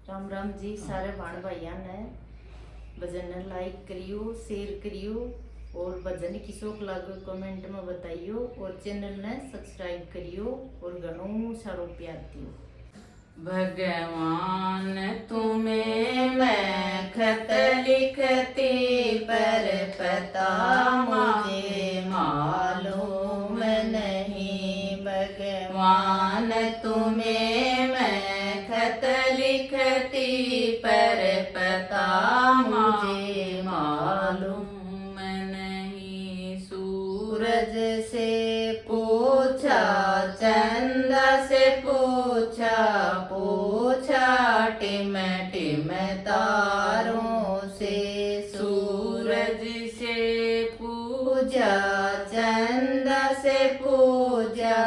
राम राम जी सारे भाण भाइया ने भजन ने लाइक करियो शेयर करियो और भजन की शौक लागो कमेंट में बताइयो और चैनल ने सब्सक्राइब करियो और घणो सारो प्यार दियो। भगवान तुम्हें मैं खत लिखती पर पता मुझे मालूम नहीं। भगवान तुम्हें मैं खत लिखती पर पता मुझे मालूम नहीं। सूरज से पूछा चंदा से पूछा टिम टिम तारों से। सूरज से पूजा चंदा से पूजा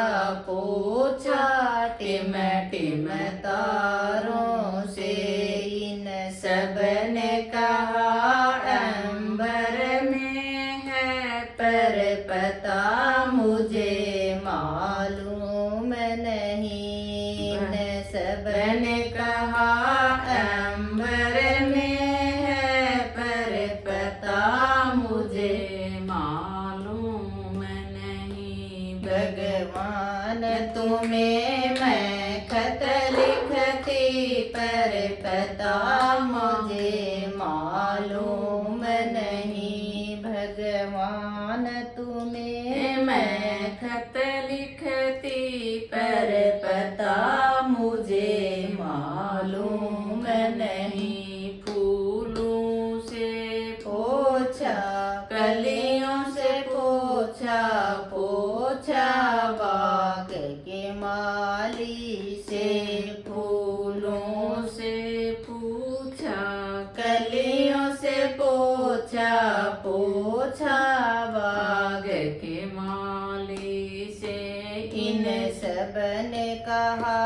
टिम टिम तारों से। इन सब ने कहा अंबर में है पर पता मुझे मालूम नहीं। इन सब ने कहा अंबर में है पर पता मुझे मालूम नहीं। भगवान तुम्हें मैं खत लिखती पर पता मुझे मालूम नहीं। भगवान तुम्हें मैं खत लिखती पर पता मुझे मालूम नहीं। फूलों से पोछा कलियों से पोछा बाग के माली से। फूलों से पूछा कलियों से पोछा बाग के माली से। इन सब ने कहा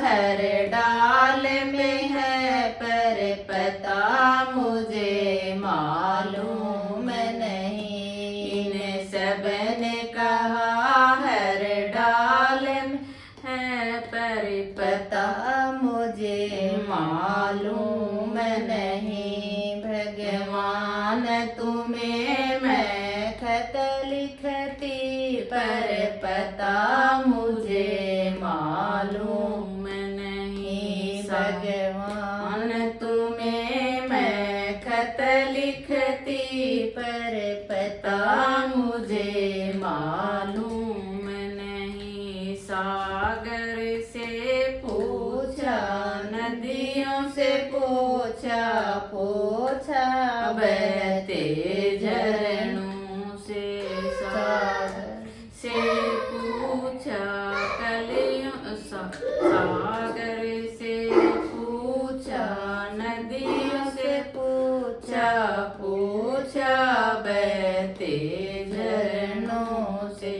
हर डाल में है पर पता मुझे मालूम नहीं। इन सब ने कहा हर डाल में है पर पता मुझे मालूम नहीं। भगवान तुम्हें मैं खत लिखती पर पता मुझे मालूम नहीं। भगवान तुम्हें मैं खत लिखती पर पता मुझे मालूम नहीं। सागर से पूछा नदियों से पूछा बहते झरनों से। सागर से पूछा कलियों सागर से पूछा नदियों से पूछा बहते झरनों से।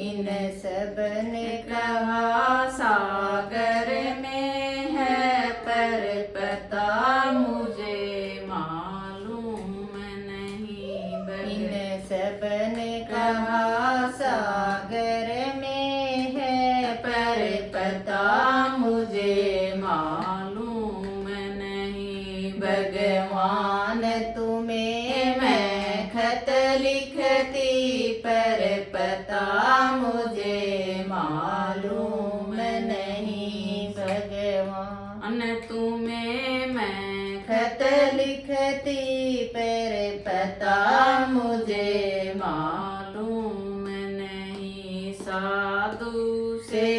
इन सब ने कहा सागर में है पर पता मुझे मालूम नहीं। इन सब ने कहा सागर में है पर पता मुझे मालूम नहीं। भगवान तुम्हें मैं खत लिखती पर पता मुझे मालूम नहीं। भगवान तुम्हें मैं खत लिखती पर पता मुझे मालूम नहीं। साधु से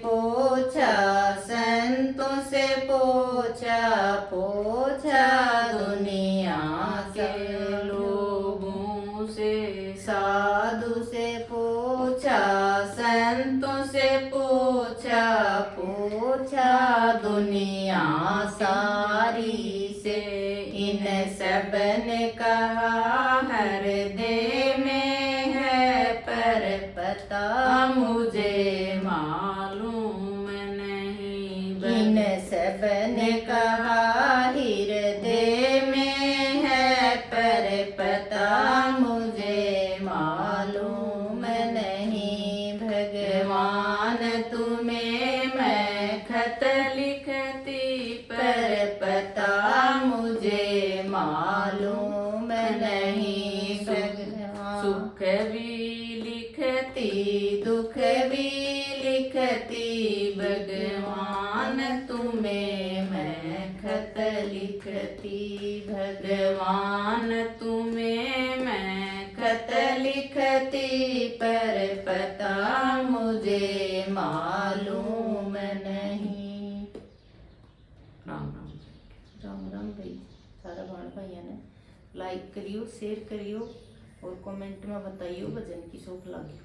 पूछा संतों से पूछा दुनिया के लोगों से। साधु से पूछा संतों से पूछा दुनिया सारी से। इन सब ने कहा हृदय में है पर पता मुझे मालूम नहीं। इन सब ने कहा हृदय में है पर पता मुझे मालूम नहीं। भगवान तुम्हें मैं खत लिखती पर दुख भी लिखती भगवान तुम्हें मैं खत लिखती भगवान तुम्हें मैं खत लिखती पर पता मुझे मालूम नहीं। राम राम। राम राम भाई सारा भाण भाइयों ने लाइक करियो शेयर करियो और कमेंट में बताइयो भजन की शौक लागी।